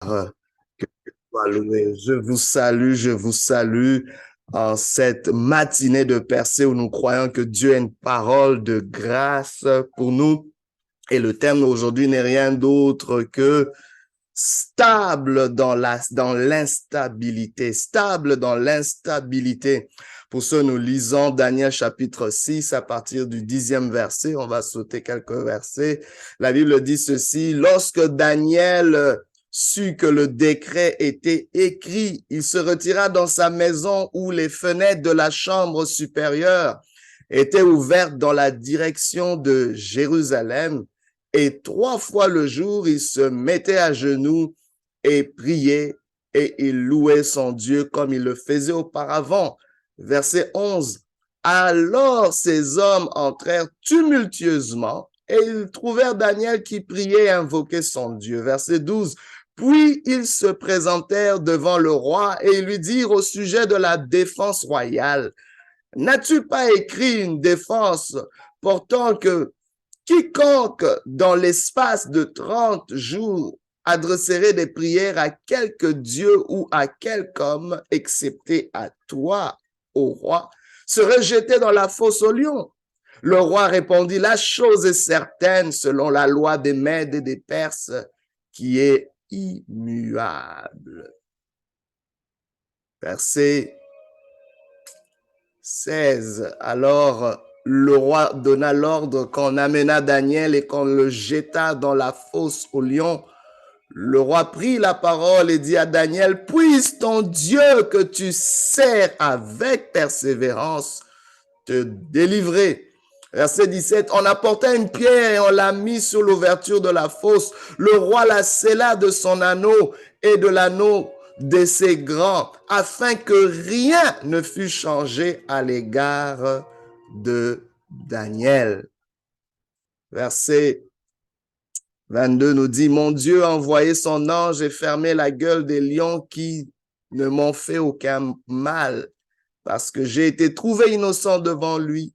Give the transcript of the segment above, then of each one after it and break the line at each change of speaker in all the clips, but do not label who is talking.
Que Dieu soit loué. Je vous salue en cette matinée de percée où nous croyons que Dieu a une parole de grâce pour nous. Et le thème aujourd'hui n'est rien d'autre que stable dans l'instabilité, stable dans l'instabilité. Pour ce, nous lisons Daniel chapitre 6 à partir du 10e verset. On va sauter quelques versets. La Bible dit ceci: lorsque Daniel sut que le décret était écrit, il se retira dans sa maison où les fenêtres de la chambre supérieure étaient ouvertes dans la direction de Jérusalem. Et 3 fois le jour, il se mettait à genoux et priait et il louait son Dieu comme il le faisait auparavant. Verset 11. Alors ces hommes entrèrent tumultueusement et ils trouvèrent Daniel qui priait et invoquait son Dieu. Verset 12. Puis ils se présentèrent devant le roi et ils lui dirent au sujet de la défense royale: n'as-tu pas écrit une défense portant que quiconque dans l'espace de 30 jours adresserait des prières à quelque dieu ou à quelque homme, excepté à toi, ô roi, serait jeté dans la fosse aux lions? Le roi répondit: la chose est certaine selon la loi des Mèdes et des Perses, qui est immuable. Verset 16. Alors le roi donna l'ordre qu'on amena Daniel et qu'on le jeta dans la fosse aux lions. Le roi prit la parole et dit à Daniel: puisse ton Dieu que tu sers avec persévérance te délivrer. Verset 17, on apporta une pierre et on l'a mise sur l'ouverture de la fosse. Le roi la scella de son anneau et de l'anneau de ses grands, afin que rien ne fût changé à l'égard de Daniel. Verset 22 nous dit: mon Dieu a envoyé son ange et fermé la gueule des lions qui ne m'ont fait aucun mal, parce que j'ai été trouvé innocent devant lui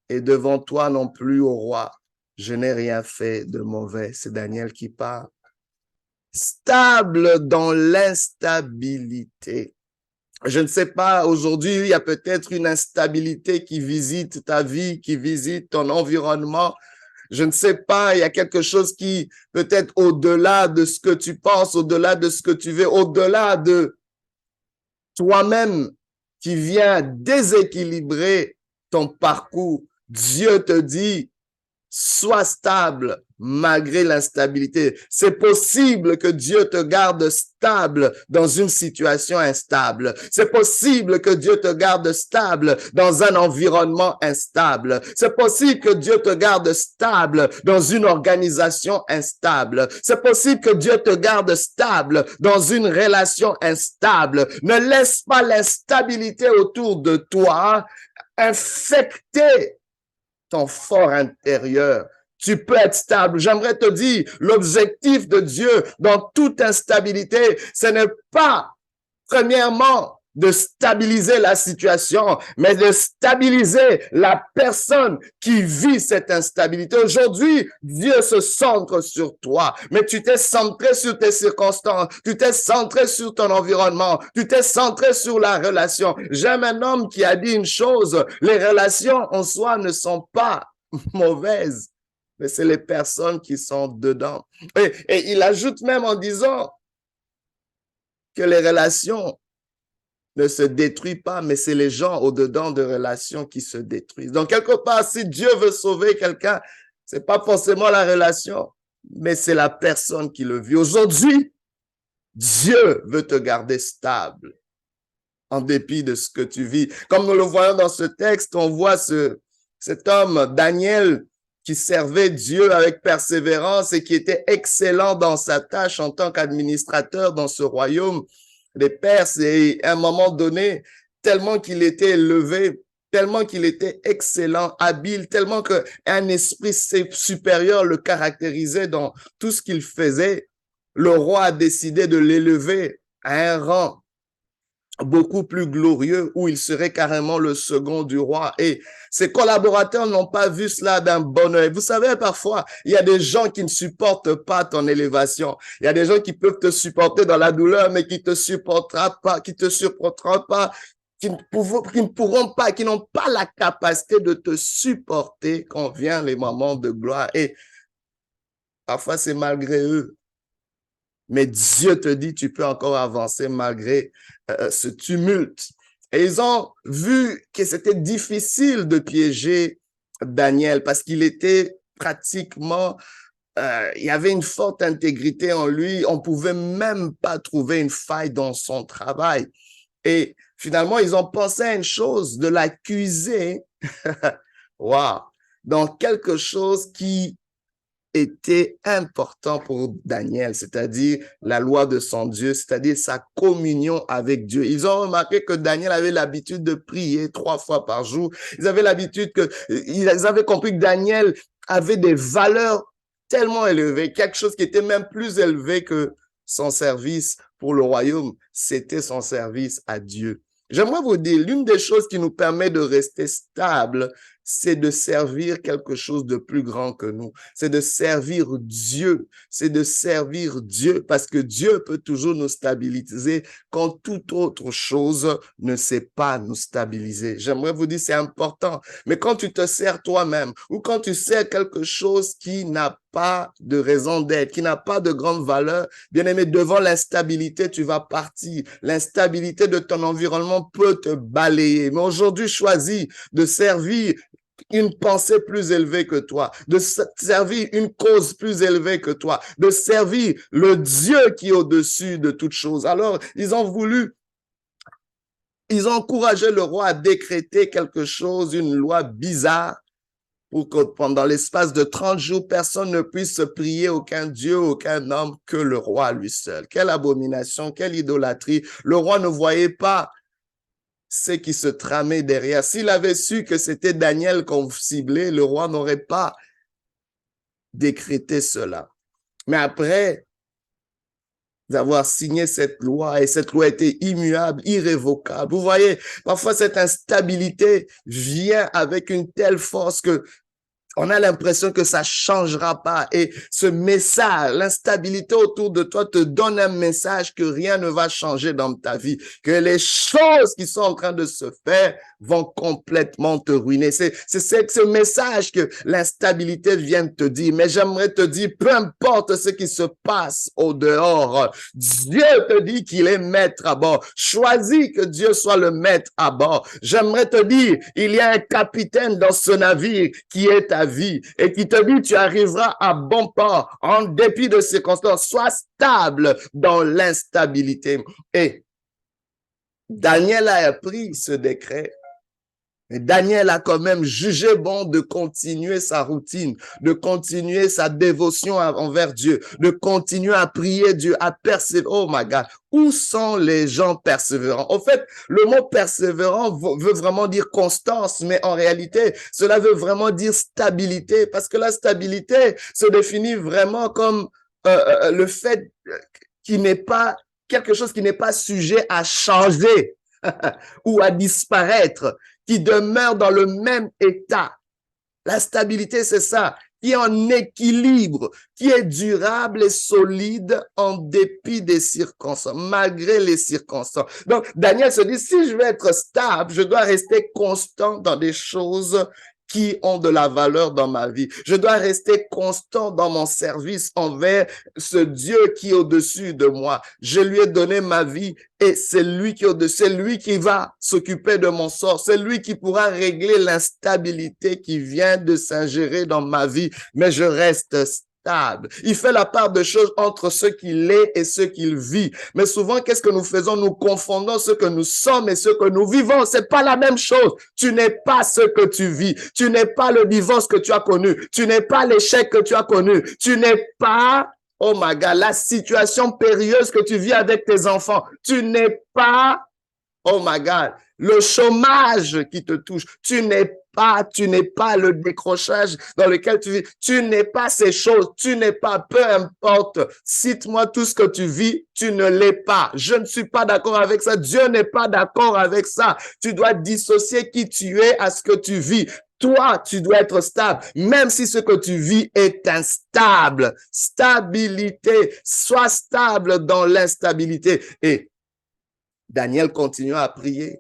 et devant toi non plus, ô roi. Je n'ai rien fait de mauvais. C'est Daniel qui parle. Stable dans l'instabilité. Je ne sais pas, aujourd'hui, il y a peut-être une instabilité qui visite ta vie, qui visite ton environnement. Je ne sais pas, il y a quelque chose qui peut-être au-delà de ce que tu penses, au-delà de ce que tu veux, au-delà de toi-même qui vient déséquilibrer ton parcours. Dieu te dit: sois stable malgré l'instabilité. C'est possible que Dieu te garde stable dans une situation instable. C'est possible que Dieu te garde stable dans un environnement instable. C'est possible que Dieu te garde stable dans une organisation instable. C'est possible que Dieu te garde stable dans une relation instable. Ne laisse pas l'instabilité autour de toi infecter ton fort intérieur. Tu peux être stable. J'aimerais te dire, l'objectif de Dieu dans toute instabilité, ce n'est pas, premièrement, de stabiliser la situation, mais de stabiliser la personne qui vit cette instabilité. Aujourd'hui, Dieu se centre sur toi, mais tu t'es centré sur tes circonstances, tu t'es centré sur ton environnement, tu t'es centré sur la relation. J'aime un homme qui a dit une chose: les relations en soi ne sont pas mauvaises, mais c'est les personnes qui sont dedans. Et il ajoute même en disant que les relations ne se détruisent pas, mais c'est les gens au-dedans de relations qui se détruisent. Donc, quelque part, si Dieu veut sauver quelqu'un, c'est pas forcément la relation, mais c'est la personne qui le vit. Aujourd'hui, Dieu veut te garder stable en dépit de ce que tu vis. Comme nous le voyons dans ce texte, on voit cet homme, Daniel, qui servait Dieu avec persévérance et qui était excellent dans sa tâche en tant qu'administrateur dans ce royaume des Perses. Et à un moment donné, tellement qu'il était élevé, tellement qu'il était excellent, habile, tellement qu'un esprit supérieur le caractérisait dans tout ce qu'il faisait, le roi a décidé de l'élever à un rang beaucoup plus glorieux où il serait carrément le second du roi. Et ses collaborateurs n'ont pas vu cela d'un bon œil. Vous savez, parfois, il y a des gens qui ne supportent pas ton élévation. Il y a des gens qui peuvent te supporter dans la douleur, mais qui te supporteront pas, qui ne pourront pas, qui n'ont pas la capacité de te supporter quand vient les moments de gloire. Et parfois, c'est malgré eux. Mais Dieu te dit, tu peux encore avancer malgré ce tumulte. Et ils ont vu que c'était difficile de piéger Daniel parce qu'il était pratiquement, il y avait une forte intégrité en lui. On pouvait même pas trouver une faille dans son travail. Et finalement, ils ont pensé à une chose, de l'accuser, wow, dans quelque chose qui était important pour Daniel, c'est-à-dire la loi de son Dieu, c'est-à-dire sa communion avec Dieu. Ils ont remarqué que Daniel avait l'habitude de prier 3 fois par jour. Ils avaient compris que Daniel avait des valeurs tellement élevées, quelque chose qui était même plus élevé que son service pour le royaume, c'était son service à Dieu. J'aimerais vous dire, l'une des choses qui nous permet de rester stable, c'est de servir quelque chose de plus grand que nous. C'est de servir Dieu. C'est de servir Dieu parce que Dieu peut toujours nous stabiliser quand toute autre chose ne sait pas nous stabiliser. J'aimerais vous dire, c'est important. Mais quand tu te sers toi-même ou quand tu sers quelque chose qui n'a pas de raison d'être, qui n'a pas de grande valeur, bien aimé, devant l'instabilité, tu vas partir. L'instabilité de ton environnement peut te balayer. Mais aujourd'hui, choisis de servir une pensée plus élevée que toi, de servir une cause plus élevée que toi, de servir le Dieu qui est au-dessus de toute chose. Alors, ils ont encouragé le roi à décréter quelque chose, une loi bizarre, pour que pendant l'espace de 30 jours, personne ne puisse prier aucun Dieu, aucun homme que le roi lui seul. Quelle abomination, quelle idolâtrie. Le roi ne voyait pas ce qui se tramait derrière. S'il avait su que c'était Daniel qu'on ciblait, le roi n'aurait pas décrété cela. Mais après d'avoir signé cette loi, et cette loi était immuable, irrévocable, vous voyez, parfois cette instabilité vient avec une telle force que on a l'impression que ça changera pas. Et ce message, l'instabilité autour de toi te donne un message que rien ne va changer dans ta vie, que les choses qui sont en train de se faire vont complètement te ruiner. C'est ce message que l'instabilité vient te dire. Mais j'aimerais te dire, peu importe ce qui se passe au dehors, Dieu te dit qu'il est maître à bord. Choisis que Dieu soit le maître à bord. J'aimerais te dire, il y a un capitaine dans ce navire qui est ta vie et qui te dit tu arriveras à bon port en dépit de circonstances. Sois stable dans l'instabilité. Et Daniel a appris ce décret. Et Daniel a quand même jugé bon de continuer sa routine, de continuer sa dévotion envers Dieu, de continuer à prier Dieu, à persévérer. Oh my God, où sont les gens persévérants? En fait, le mot persévérant veut vraiment dire constance, mais en réalité, cela veut vraiment dire stabilité, parce que la stabilité se définit vraiment comme le fait qu'il n'est pas quelque chose qui n'est pas sujet à changer ou à disparaître, qui demeure dans le même état. La stabilité, c'est ça, qui est en équilibre, qui est durable et solide en dépit des circonstances, malgré les circonstances. Donc, Daniel se dit, si je veux être stable, je dois rester constant dans des choses qui ont de la valeur dans ma vie. Je dois rester constant dans mon service envers ce Dieu qui est au-dessus de moi. Je lui ai donné ma vie et c'est lui qui est au-dessus, c'est lui qui va s'occuper de mon sort, c'est lui qui pourra régler l'instabilité qui vient de s'ingérer dans ma vie, mais je reste stable. Il fait la part de choses entre ce qu'il est et ce qu'il vit. Mais souvent, qu'est-ce que nous faisons? Nous confondons ce que nous sommes et ce que nous vivons. C'est pas la même chose. Tu n'es pas ce que tu vis. Tu n'es pas le divorce que tu as connu. Tu n'es pas l'échec que tu as connu. Tu n'es pas, oh my God, la situation périlleuse que tu vis avec tes enfants. Tu n'es pas, oh my God, le chômage qui te touche. Tu n'es pas le décrochage dans lequel tu vis. Tu n'es pas ces choses. Tu n'es pas, peu importe. Cite-moi tout ce que tu vis. Tu ne l'es pas. Je ne suis pas d'accord avec ça. Dieu n'est pas d'accord avec ça. Tu dois dissocier qui tu es à ce que tu vis. Toi, tu dois être stable, même si ce que tu vis est instable. Stabilité. Sois stable dans l'instabilité. Et Daniel continua à prier.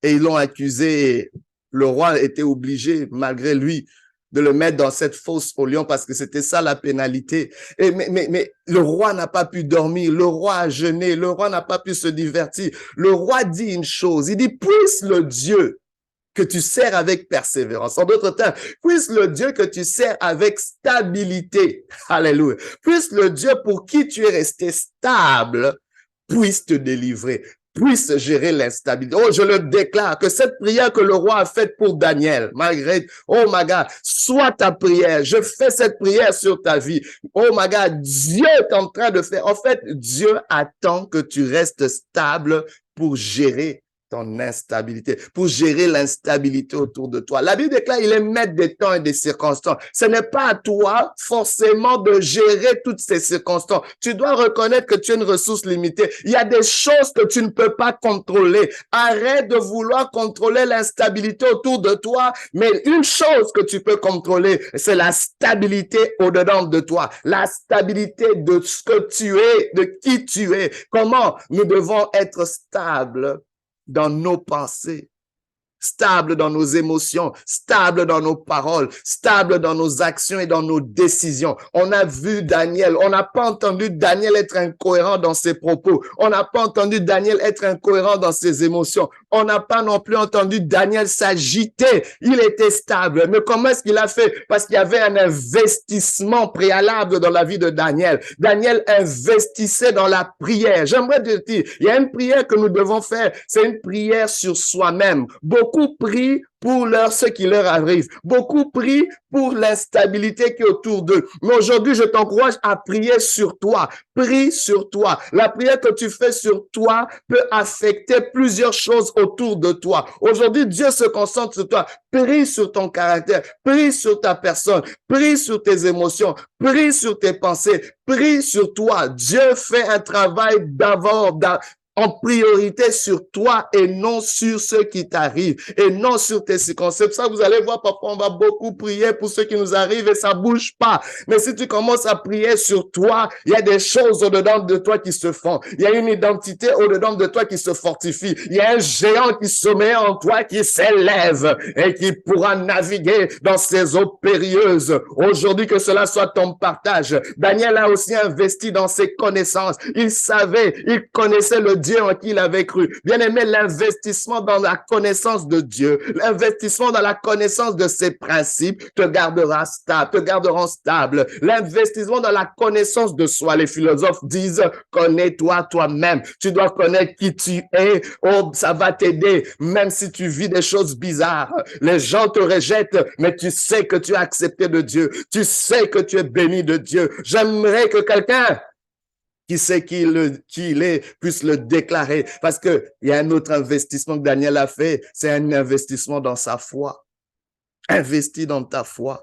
Et ils l'ont accusé. Et le roi était obligé, malgré lui, de le mettre dans cette fosse au lion parce que c'était ça la pénalité. Et mais le roi n'a pas pu dormir, le roi a jeûné, le roi n'a pas pu se divertir. Le roi dit une chose, il dit, puisse le Dieu que tu sers avec persévérance. En d'autres termes, puisse le Dieu que tu sers avec stabilité. Alléluia. Puisse le Dieu pour qui tu es resté stable, puisse te délivrer, puisse gérer l'instabilité. Oh, je le déclare que cette prière que le roi a faite pour Daniel, malgré, oh my God, soit ta prière. Je fais cette prière sur ta vie. Oh my God, Dieu est en train de faire. En fait, Dieu attend que tu restes stable pour gérer ton instabilité, pour gérer l'instabilité autour de toi. La Bible déclare, il est maître des temps et des circonstances. Ce n'est pas à toi forcément de gérer toutes ces circonstances. Tu dois reconnaître que tu es une ressource limitée. Il y a des choses que tu ne peux pas contrôler. Arrête de vouloir contrôler l'instabilité autour de toi, mais une chose que tu peux contrôler, c'est la stabilité au-dedans de toi, la stabilité de ce que tu es, de qui tu es. Comment nous devons être stables dans nos pensées, stable dans nos émotions, stable dans nos paroles, stable dans nos actions et dans nos décisions. On a vu Daniel, on n'a pas entendu Daniel être incohérent dans ses propos. On n'a pas entendu Daniel être incohérent dans ses émotions. On n'a pas non plus entendu Daniel s'agiter. Il était stable. Mais comment est-ce qu'il a fait? Parce qu'il y avait un investissement préalable dans la vie de Daniel. Daniel investissait dans la prière. J'aimerais te dire, il y a une prière que nous devons faire. C'est une prière sur soi-même. Beaucoup prient pour ce qui leur arrive. Beaucoup prient pour l'instabilité qui est autour d'eux. Mais aujourd'hui, je t'encourage à prier sur toi. Prie sur toi. La prière que tu fais sur toi peut affecter plusieurs choses autour de toi. Aujourd'hui, Dieu se concentre sur toi. Prie sur ton caractère. Prie sur ta personne. Prie sur tes émotions. Prie sur tes pensées. Prie sur toi. Dieu fait un travail d'abord, en priorité sur toi et non sur ce qui t'arrive et non sur tes circonstances. C'est pour ça que vous allez voir, parfois on va beaucoup prier pour ce qui nous arrive et ça bouge pas. Mais si tu commences à prier sur toi, il y a des choses au-dedans de toi qui se font. Il y a une identité au-dedans de toi qui se fortifie. Il y a un géant qui se met en toi, qui s'élève et qui pourra naviguer dans ces eaux périlleuses. Aujourd'hui, que cela soit ton partage. Daniel a aussi investi dans ses connaissances. Il savait, il connaissait le Dieu en qui il avait cru. Bien aimé, l'investissement dans la connaissance de Dieu, l'investissement dans la connaissance de ses principes te gardera stable, te garderont stable. L'investissement dans la connaissance de soi, les philosophes disent, connais-toi toi-même. Tu dois connaître qui tu es. Oh, ça va t'aider, même si tu vis des choses bizarres. Les gens te rejettent, mais tu sais que tu es accepté de Dieu. Tu sais que tu es béni de Dieu. J'aimerais que quelqu'un qui sait qui il est, puisse le déclarer. Parce que il y a un autre investissement que Daniel a fait, c'est un investissement dans sa foi. Investis dans ta foi.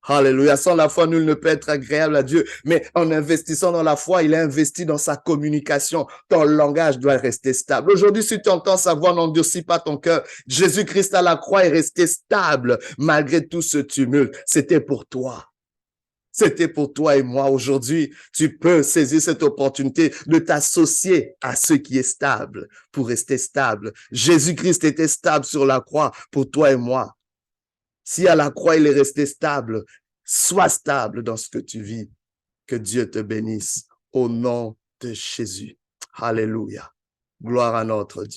Alléluia. Sans la foi, nul ne peut être agréable à Dieu. Mais en investissant dans la foi, il a investi dans sa communication. Ton langage doit rester stable. Aujourd'hui, si tu entends sa voix, n'endurcis pas ton cœur. Jésus-Christ à la croix est resté stable malgré tout ce tumulte. C'était pour toi. C'était pour toi et moi. Aujourd'hui, tu peux saisir cette opportunité de t'associer à ce qui est stable pour rester stable. Jésus-Christ était stable sur la croix pour toi et moi. Si à la croix, il est resté stable, sois stable dans ce que tu vis. Que Dieu te bénisse au nom de Jésus. Alléluia. Gloire à notre Dieu.